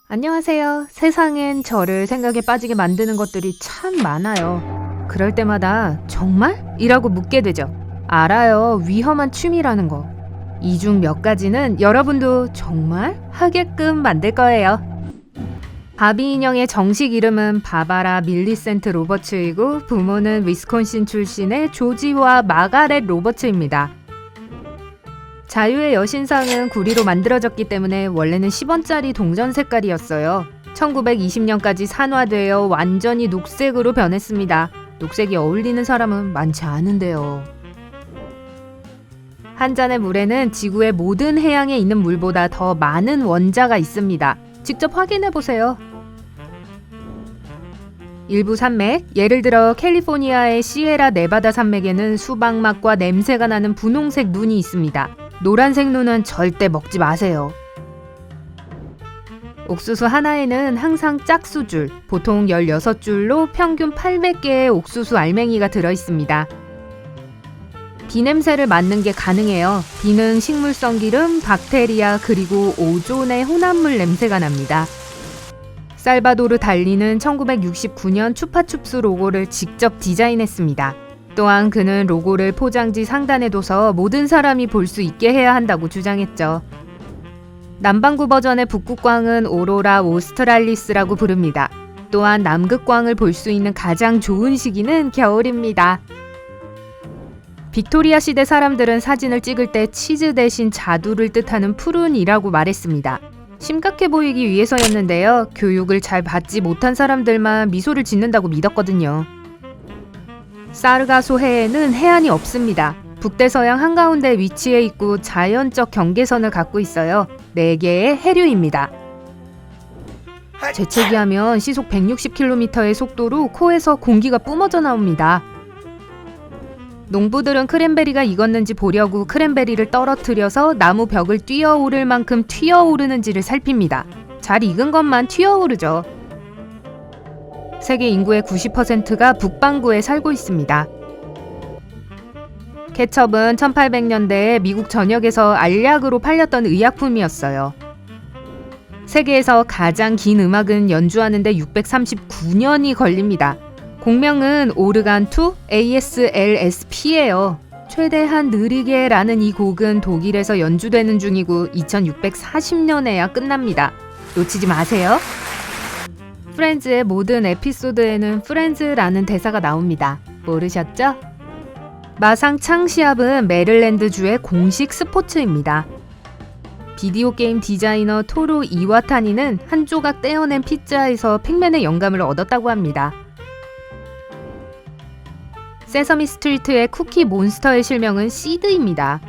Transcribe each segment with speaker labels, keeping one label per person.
Speaker 1: 안녕하세요. 세상엔 저를 생각에 빠지게 만드는 것들이 참 많아요. 그럴 때마다 정말? 이라고 묻게 되죠. 알아요. 위험한 취미라는 거. 이 중 몇 가지는 여러분도 정말? 하게끔 만들 거예요. 바비 인형의 정식 이름은 바바라 밀리센트 로버츠이고 부모는 위스콘신 출신의 조지와 마가렛 로버츠입니다. 자유의 여신상은 구리로 만들어졌기 때문에 원래는 10원짜리 동전 색깔이었어요. 1920년까지 산화되어 완전히 녹색으로 변했습니다. 녹색이 어울리는 사람은 많지 않은데요. 한 잔의 물에는 지구의 모든 해양에 있는 물보다 더 많은 원자가 있습니다. 직접 확인해보세요. 일부 산맥, 예를 들어 캘리포니아의 시에라 네바다 산맥에는 수박맛과 냄새가 나는 분홍색 눈이 있습니다. 노란색 눈은 절대 먹지 마세요. 옥수수 하나에는 항상 짝수줄, 보통 16줄로 평균 800개의 옥수수 알맹이가 들어있습니다. 비냄새를 맡는 게 가능해요. 비는 식물성 기름, 박테리아, 그리고 오존의 혼합물 냄새가 납니다. 살바도르 달리는 1969년 추파춥스 로고를 직접 디자인했습니다. 또한 그는 로고를 포장지 상단에 둬서 모든 사람이 볼 수 있게 해야 한다고 주장했죠. 남반구 버전의 북극광은 오로라 오스트랄리스라고 부릅니다. 또한 남극광을 볼 수 있는 가장 좋은 시기는 겨울입니다. 빅토리아 시대 사람들은 사진을 찍을 때 치즈 대신 자두를 뜻하는 푸른이라고 말했습니다. 심각해 보이기 위해서였는데요. 교육을 잘 받지 못한 사람들만 미소를 짓는다고 믿었거든요. 사르가소 해에는 해안이 없습니다. 북대서양 한가운데 위치해 있고 자연적 경계선을 갖고 있어요. 4개의 해류입니다. 재채기하면 시속 160km의 속도로 코에서 공기가 뿜어져 나옵니다. 농부들은 크랜베리가 익었는지 보려고 크랜베리를 떨어뜨려서 나무 벽을 뛰어오를 만큼 튀어오르는지를 살핍니다. 잘 익은 것만 튀어오르죠. 세계 인구의 90%가 북반구에 살고 있습니다. 케첩은 1800년대에 미국 전역에서 알약으로 팔렸던 의약품이었어요. 세계에서 가장 긴 음악은 연주하는데 639년이 걸립니다. 공명은 오르간2 ASLSP예요. 최대한 느리게라는 이 곡은 독일에서 연주되는 중이고 2640년에야 끝납니다. 놓치지 마세요. 프렌즈의 모든 에피소드에는 프렌즈라는 대사가 나옵니다. 모르셨죠? 마상창 시합은 메릴랜드주의 공식 스포츠입니다. 비디오 게임 디자이너 토루 이와타니는 한 조각 떼어낸 피자에서 팩맨의 영감을 얻었다고 합니다. 세서미 스트리트의 쿠키 몬스터의 실명은 시드입니다.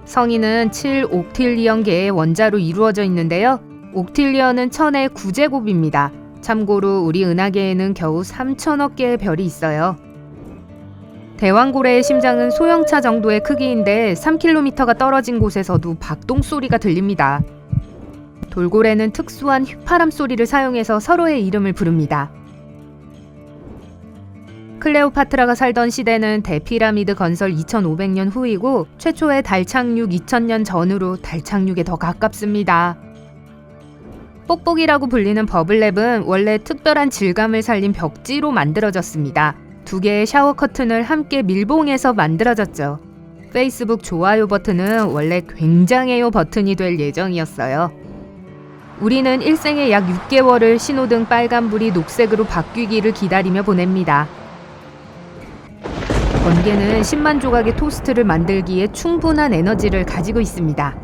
Speaker 1: 성인은 7옥틸리언계의 원자로 이루어져 있는데요. 옥틸리언은 천의 9제곱입니다. 참고로 우리 은하계에는 겨우 3천억 개의 별이 있어요. 대왕고래의 심장은 소형차 정도의 크기인데 3km가 떨어진 곳에서도 박동 소리가 들립니다. 돌고래는 특수한 휘파람 소리를 사용해서 서로의 이름을 부릅니다. 클레오파트라가 살던 시대는 대피라미드 건설 2500년 후이고 최초의 달 착륙 2000년 전으로 달 착륙에 더 가깝습니다. 뽁뽁이라고 불리는 버블랩은 원래 특별한 질감을 살린 벽지로 만들어졌습니다. 2개의 샤워 커튼을 함께 밀봉해서 만들어졌죠. 페이스북 좋아요 버튼은 원래 굉장해요 버튼이 될 예정이었어요. 우리는 일생에 약 6개월을 신호등 빨간불이 녹색으로 바뀌기를 기다리며 보냅니다. 번개는 10만 조각의 토스트를 만들기에 충분한 에너지를 가지고 있습니다.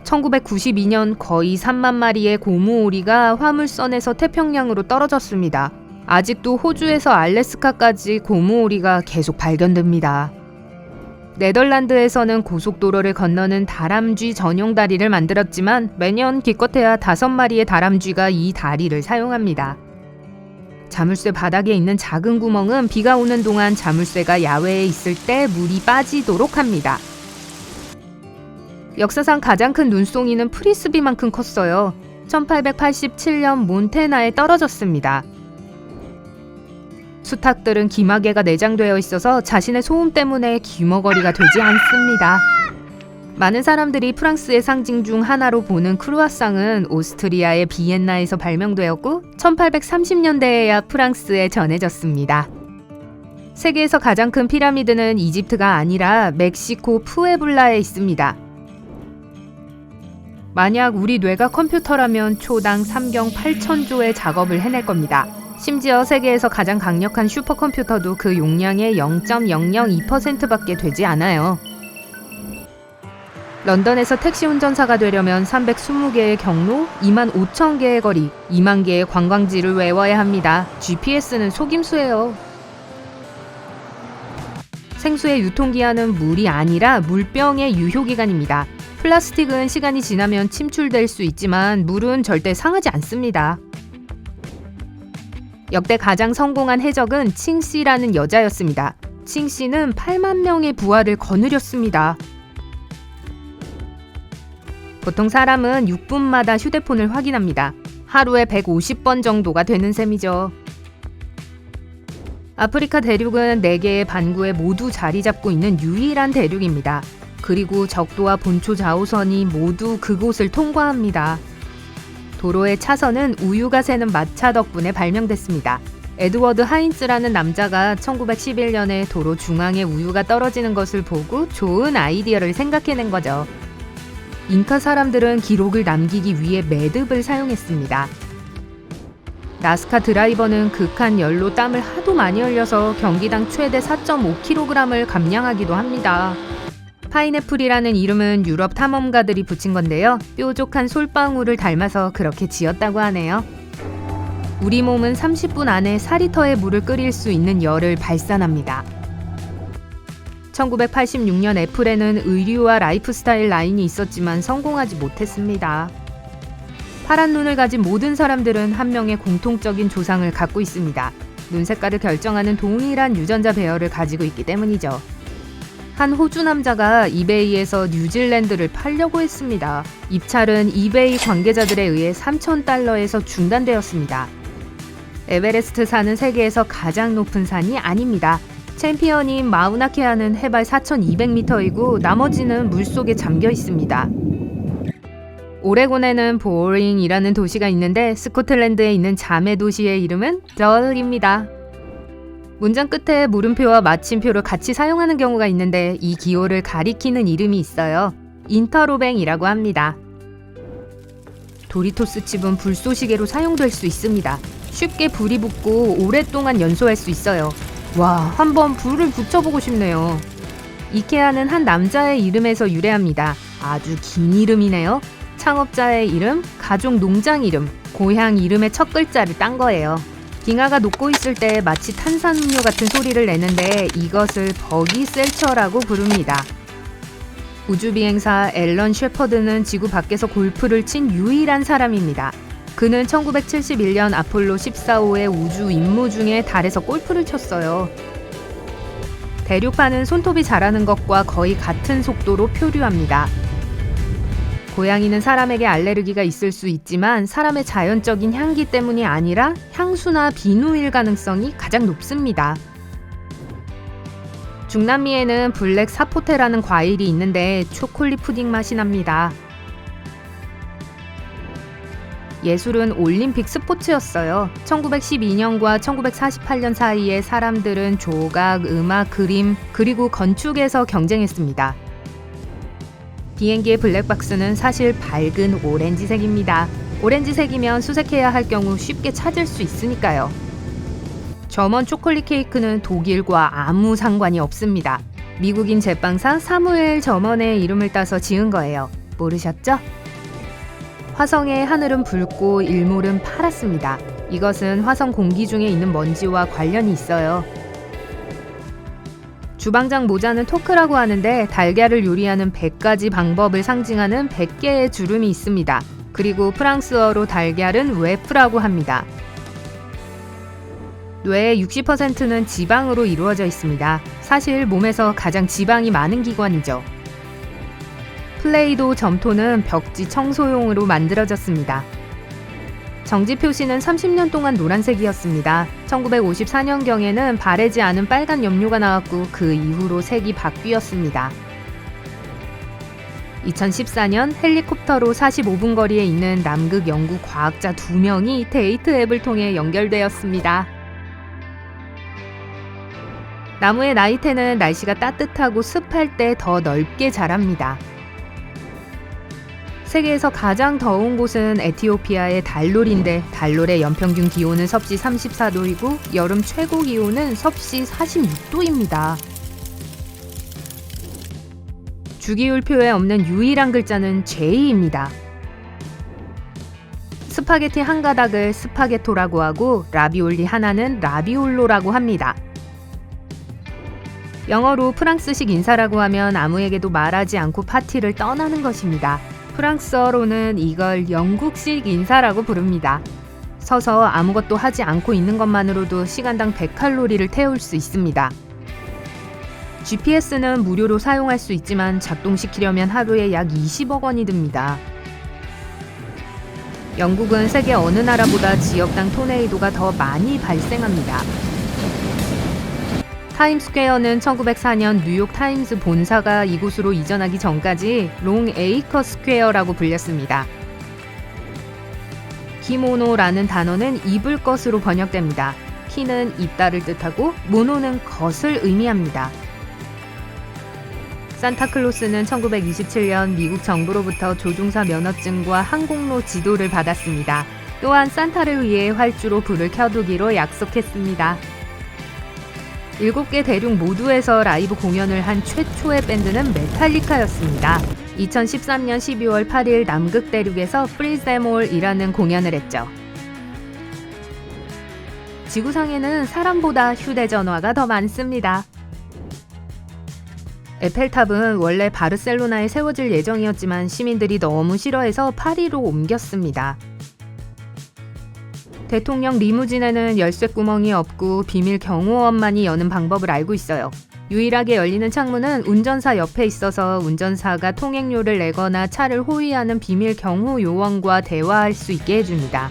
Speaker 1: 1992년 거의 3만 마리의 고무오리가 화물선에서 태평양으로 떨어졌습니다. 아직도 호주에서 알래스카까지 고무오리가 계속 발견됩니다. 네덜란드에서는 고속도로를 건너는 다람쥐 전용 다리를 만들었지만 매년 기껏해야 5마리의 다람쥐가 이 다리를 사용합니다. 자물쇠 바닥에 있는 작은 구멍은 비가 오는 동안 자물쇠가 야외에 있을 때 물이 빠지도록 합니다. 역사상 가장 큰 눈송이는 프리스비만큼 컸어요. 1887년 몬테나에 떨어졌습니다. 수탉들은 기마개가 내장되어 있어서 자신의 소음 때문에 귀머거리가 되지 않습니다. 많은 사람들이 프랑스의 상징 중 하나로 보는 크루아상은 오스트리아의 비엔나에서 발명되었고 1830년대에야 프랑스에 전해졌습니다. 세계에서 가장 큰 피라미드는 이집트가 아니라 멕시코 푸에블라에 있습니다. 만약 우리 뇌가 컴퓨터라면 초당 3경 8천조의 작업을 해낼 겁니다. 심지어 세계에서 가장 강력한 슈퍼컴퓨터도 그 용량의 0.002%밖에 되지 않아요. 런던에서 택시 운전사가 되려면 320개의 경로, 2만 5천 개의 거리, 2만 개의 관광지를 외워야 합니다. GPS는 속임수예요. 생수의 유통기한은 물이 아니라 물병의 유효기간입니다. 플라스틱은 시간이 지나면 침출될 수 있지만 물은 절대 상하지 않습니다. 역대 가장 성공한 해적은 칭씨라는 여자였습니다. 칭씨는 8만 명의 부하를 거느렸습니다. 보통 사람은 6분마다 휴대폰을 확인합니다. 하루에 150번 정도가 되는 셈이죠. 아프리카 대륙은 4개의 반구에 모두 자리 잡고 있는 유일한 대륙입니다. 그리고 적도와 본초 좌우선이 모두 그곳을 통과합니다. 도로의 차선은 우유가 새는 마차 덕분에 발명됐습니다. 에드워드 하인츠라는 남자가 1911년에 도로 중앙에 우유가 떨어지는 것을 보고 좋은 아이디어를 생각해낸 거죠. 잉카 사람들은 기록을 남기기 위해 매듭을 사용했습니다. 나스카 드라이버는 극한 열로 땀을 하도 많이 흘려서 경기당 최대 4.5kg을 감량하기도 합니다. 파인애플이라는 이름은 유럽 탐험가들이 붙인 건데요. 뾰족한 솔방울을 닮아서 그렇게 지었다고 하네요. 우리 몸은 30분 안에 4리터의 물을 끓일 수 있는 열을 발산합니다. 1986년 애플에는 의류와 라이프스타일 라인이 있었지만 성공하지 못했습니다. 파란 눈을 가진 모든 사람들은 한 명의 공통적인 조상을 갖고 있습니다. 눈 색깔을 결정하는 동일한 유전자 배열을 가지고 있기 때문이죠. 한 호주 남자가 이베이에서 뉴질랜드를 팔려고 했습니다. 입찰은 이베이 관계자들에 의해 3,000달러에서 중단되었습니다. 에베레스트 산은 세계에서 가장 높은 산이 아닙니다. 챔피언인 마우나케아는 해발 4,200m이고 나머지는 물속에 잠겨 있습니다. 오레곤에는 보링이라는 도시가 있는데 스코틀랜드에 있는 자매 도시의 이름은 덜입니다. 문장 끝에 물음표와 마침표를 같이 사용하는 경우가 있는데 이 기호를 가리키는 이름이 있어요. 인터로뱅이라고 합니다. 도리토스 칩은 불쏘시개로 사용될 수 있습니다. 쉽게 불이 붙고 오랫동안 연소할 수 있어요. 와, 한번 불을 붙여보고 싶네요. 이케아는 한 남자의 이름에서 유래합니다. 아주 긴 이름이네요. 창업자의 이름, 가족 농장 이름, 고향 이름의 첫 글자를 딴 거예요. 빙하가 녹고 있을 때 마치 탄산음료 같은 소리를 내는데 이것을 버기셀처라고 부릅니다. 우주비행사 앨런 셰퍼드는 지구 밖에서 골프를 친 유일한 사람입니다. 그는 1971년 아폴로 14호의 우주 임무 중에 달에서 골프를 쳤어요. 대륙파는 손톱이 자라는 것과 거의 같은 속도로 표류합니다. 고양이는 사람에게 알레르기가 있을 수 있지만 사람의 자연적인 향기 때문이 아니라 향수나 비누일 가능성이 가장 높습니다. 중남미에는 블랙 사포테라는 과일이 있는데 초콜릿 푸딩 맛이 납니다. 예술은 올림픽 스포츠였어요. 1912년과 1948년 사이에 사람들은 조각, 음악, 그림, 그리고 건축에서 경쟁했습니다. 비행기의 블랙박스는 사실 밝은 오렌지색입니다. 오렌지색이면 수색해야 할 경우 쉽게 찾을 수 있으니까요. 점원 초콜릿 케이크는 독일과 아무 상관이 없습니다. 미국인 제빵사 사무엘 점원의 이름을 따서 지은 거예요. 모르셨죠? 화성의 하늘은 붉고 일몰은 파랗습니다. 이것은 화성 공기 중에 있는 먼지와 관련이 있어요. 주방장 모자는 토크라고 하는데 달걀을 요리하는 100가지 방법을 상징하는 100개의 주름이 있습니다. 그리고 프랑스어로 달걀은 웨프라고 합니다. 뇌의 60%는 지방으로 이루어져 있습니다. 사실 몸에서 가장 지방이 많은 기관이죠. 플레이도 점토는 벽지 청소용으로 만들어졌습니다. 정지 표시는 30년 동안 노란색이었습니다. 1954년경에는 바래지 않은 빨간 염료가 나왔고 그 이후로 색이 바뀌었습니다. 2014년 헬리콥터로 45분 거리에 있는 남극 연구 과학자 2명이 데이트 앱을 통해 연결되었습니다. 나무의 나이테는 날씨가 따뜻하고 습할 때 더 넓게 자랍니다. 세계에서 가장 더운 곳은 에티오피아의 달롤인데 달롤의 연평균 기온은 섭씨 34도이고 여름 최고 기온은 섭씨 46도입니다. 주기율표에 없는 유일한 글자는 J입니다. 스파게티 한 가닥을 스파게토라고 하고 라비올리 하나는 라비올로라고 합니다. 영어로 프랑스식 인사라고 하면 아무에게도 말하지 않고 파티를 떠나는 것입니다. 프랑스어로는 이걸 영국식 인사라고 부릅니다. 서서 아무것도 하지 않고 있는 것만으로도 시간당 100칼로리를 태울 수 있습니다. GPS는 무료로 사용할 수 있지만 작동시키려면 하루에 약 20억 원이 듭니다. 영국은 세계 어느 나라보다 지역당 토네이도가 더 많이 발생합니다. 타임스퀘어는 1904년 뉴욕 타임스 본사가 이곳으로 이전하기 전까지 롱 에이커 스퀘어라고 불렸습니다. 키모노라는 단어는 입을 것으로 번역됩니다. 키는 입다를 뜻하고 모노는 것을 의미합니다. 산타클로스는 1927년 미국 정부로부터 조종사 면허증과 항공로 지도를 받았습니다. 또한 산타를 위해 활주로 불을 켜두기로 약속했습니다. 7개 대륙 모두에서 라이브 공연을 한 최초의 밴드는 메탈리카였습니다. 2013년 12월 8일 남극 대륙에서 Freeze Them All이라는 공연을 했죠. 지구상에는 사람보다 휴대전화가 더 많습니다. 에펠탑은 원래 바르셀로나에 세워질 예정이었지만 시민들이 너무 싫어해서 파리로 옮겼습니다. 대통령 리무진에는 열쇠 구멍이 없고 비밀 경호원만이 여는 방법을 알고 있어요. 유일하게 열리는 창문은 운전사 옆에 있어서 운전사가 통행료를 내거나 차를 호위하는 비밀 경호 요원과 대화할 수 있게 해줍니다.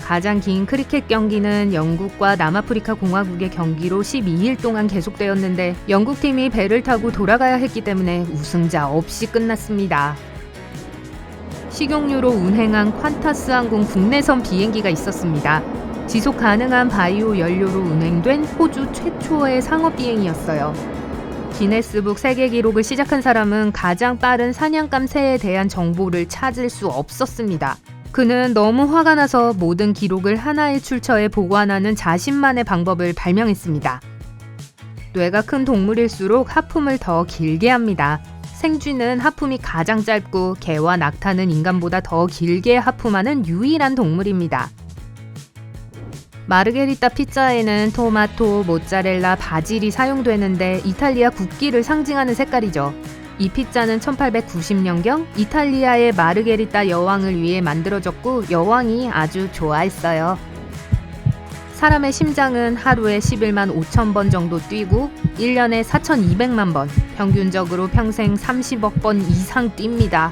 Speaker 1: 가장 긴 크리켓 경기는 영국과 남아프리카 공화국의 경기로 12일 동안 계속되었는데 영국팀이 배를 타고 돌아가야 했기 때문에 우승자 없이 끝났습니다. 식용유로 운행한 퀀타스 항공 국내선 비행기가 있었습니다. 지속 가능한 바이오 연료로 운행된 호주 최초의 상업 비행이었어요. 기네스북 세계 기록을 시작한 사람은 가장 빠른 사냥감 새에 대한 정보를 찾을 수 없었습니다. 그는 너무 화가 나서 모든 기록을 하나의 출처에 보관하는 자신만의 방법을 발명했습니다. 뇌가 큰 동물일수록 하품을 더 길게 합니다. 생쥐는 하품이 가장 짧고 개와 낙타는 인간보다 더 길게 하품하는 유일한 동물입니다. 마르게리따 피자에는 토마토, 모짜렐라, 바질이 사용되는데 이탈리아 국기를 상징하는 색깔이죠. 이 피자는 1890년경 이탈리아의 마르게리따 여왕을 위해 만들어졌고 여왕이 아주 좋아했어요. 사람의 심장은 하루에 11만 5천 번 정도 뛰고 1년에 4,200만 번, 평균적으로 평생 30억 번 이상 뜁니다.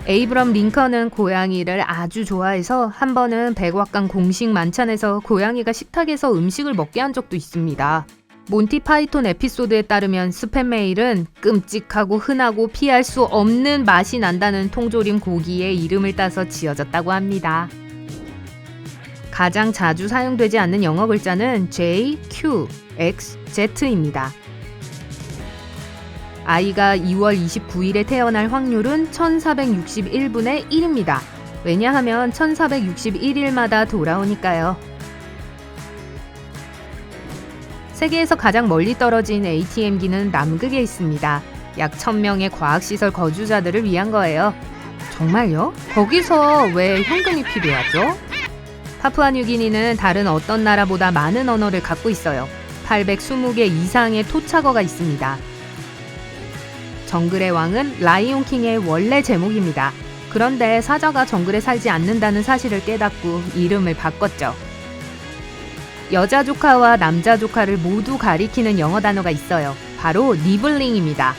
Speaker 1: 에이브럼 링컨은 고양이를 아주 좋아해서 한 번은 백악관 공식 만찬에서 고양이가 식탁에서 음식을 먹게 한 적도 있습니다. 몬티 파이톤 에피소드에 따르면 스팸 메일은 끔찍하고 흔하고 피할 수 없는 맛이 난다는 통조림 고기의 이름을 따서 지어졌다고 합니다. 가장 자주 사용되지 않는 영어 글자는 J, Q, X, Z입니다. 아이가 2월 29일에 태어날 확률은 1461분의 1입니다. 왜냐하면 1461일마다 돌아오니까요. 세계에서 가장 멀리 떨어진 ATM기는 남극에 있습니다. 약 1000명의 과학시설 거주자들을 위한 거예요. 정말요? 거기서 왜 현금이 필요하죠? 파푸아뉴기니는 다른 어떤 나라보다 많은 언어를 갖고 있어요. 820개 이상의 토착어가 있습니다. 정글의 왕은 라이온킹의 원래 제목입니다. 그런데 사자가 정글에 살지 않는다는 사실을 깨닫고 이름을 바꿨죠. 여자 조카와 남자 조카를 모두 가리키는 영어 단어가 있어요. 바로 니블링입니다.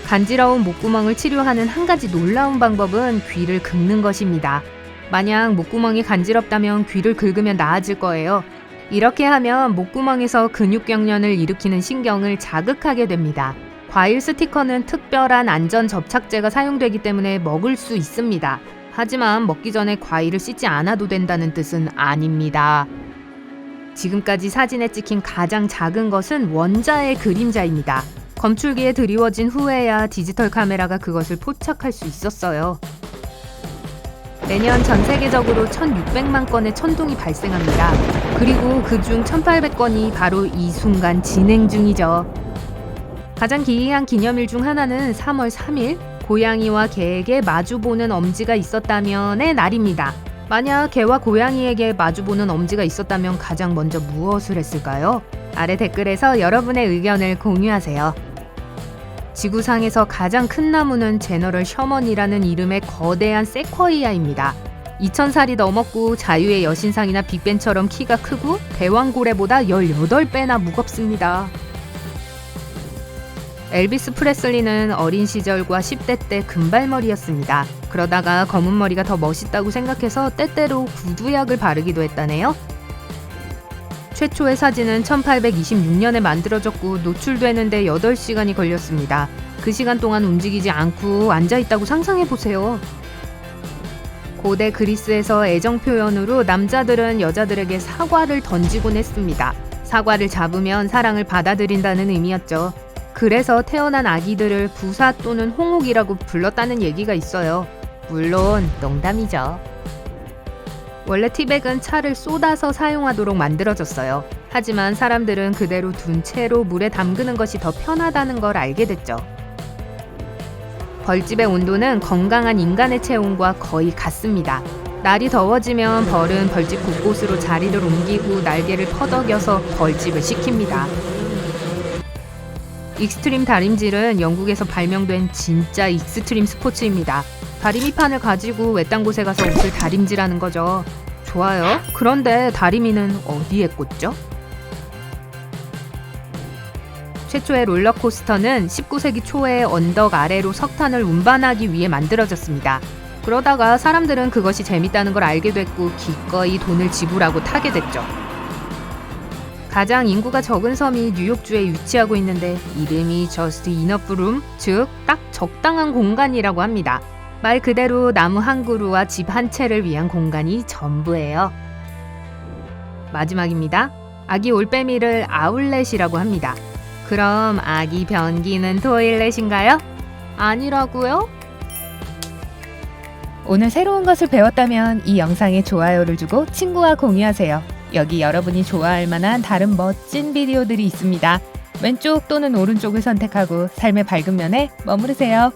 Speaker 1: 간지러운 목구멍을 치료하는 한 가지 놀라운 방법은 귀를 긁는 것입니다. 만약 목구멍이 간지럽다면 귀를 긁으면 나아질 거예요. 이렇게 하면 목구멍에서 근육경련을 일으키는 신경을 자극하게 됩니다. 과일 스티커는 특별한 안전 접착제가 사용되기 때문에 먹을 수 있습니다. 하지만 먹기 전에 과일을 씻지 않아도 된다는 뜻은 아닙니다. 지금까지 사진에 찍힌 가장 작은 것은 원자의 그림자입니다. 검출기에 드리워진 후에야 디지털 카메라가 그것을 포착할 수 있었어요. 매년 전 세계적으로 1,600만 건의 천둥이 발생합니다. 그리고 그중 1,800건이 바로 이 순간 진행 중이죠. 가장 기이한 기념일 중 하나는 3월 3일 고양이와 개에게 마주보는 엄지가 있었다면의 날입니다. 만약 개와 고양이에게 마주보는 엄지가 있었다면 가장 먼저 무엇을 했을까요? 아래 댓글에서 여러분의 의견을 공유하세요. 지구상에서 가장 큰 나무는 제너럴 셔먼이라는 이름의 거대한 세쿼이아입니다. 2,000살이 넘었고 자유의 여신상이나 빅벤처럼 키가 크고 대왕고래보다 18배나 무겁습니다. 엘비스 프레슬리는 어린 시절과 10대 때 금발머리였습니다. 그러다가 검은 머리가 더 멋있다고 생각해서 때때로 구두약을 바르기도 했다네요. 최초의 사진은 1826년에 만들어졌고 노출되는데 8시간이 걸렸습니다. 그 시간 동안 움직이지 않고 앉아있다고 상상해보세요. 고대 그리스에서 애정 표현으로 남자들은 여자들에게 사과를 던지곤 했습니다. 사과를 잡으면 사랑을 받아들인다는 의미였죠. 그래서 태어난 아기들을 부사 또는 홍옥이라고 불렀다는 얘기가 있어요. 물론 농담이죠. 원래 티백은 차를 쏟아서 사용하도록 만들어졌어요. 하지만 사람들은 그대로 둔 채로 물에 담그는 것이 더 편하다는 걸 알게 됐죠. 벌집의 온도는 건강한 인간의 체온과 거의 같습니다. 날이 더워지면 벌은 벌집 곳곳으로 자리를 옮기고 날개를 퍼덕여서 벌집을 식힙니다. 익스트림 다림질은 영국에서 발명된 진짜 익스트림 스포츠입니다. 다리미판을 가지고 외딴 곳에 가서 옷을 다림질하는 거죠. 좋아요. 그런데 다리미는 어디에 꽂죠? 최초의 롤러코스터는 19세기 초에 언덕 아래로 석탄을 운반하기 위해 만들어졌습니다. 그러다가 사람들은 그것이 재밌다는 걸 알게 됐고 기꺼이 돈을 지불하고 타게 됐죠. 가장 인구가 적은 섬이 뉴욕주에 위치하고 있는데 이름이 Just Enough Room, 즉 딱 적당한 공간이라고 합니다. 말 그대로 나무 한 그루와 집 한 채를 위한 공간이 전부예요. 마지막입니다. 아기 올빼미를 아울렛이라고 합니다. 그럼 아기 변기는 토일렛인가요? 아니라고요? 오늘 새로운 것을 배웠다면 이 영상에 좋아요를 주고 친구와 공유하세요. 여기 여러분이 좋아할 만한 다른 멋진 비디오들이 있습니다. 왼쪽 또는 오른쪽을 선택하고 삶의 밝은 면에 머무르세요.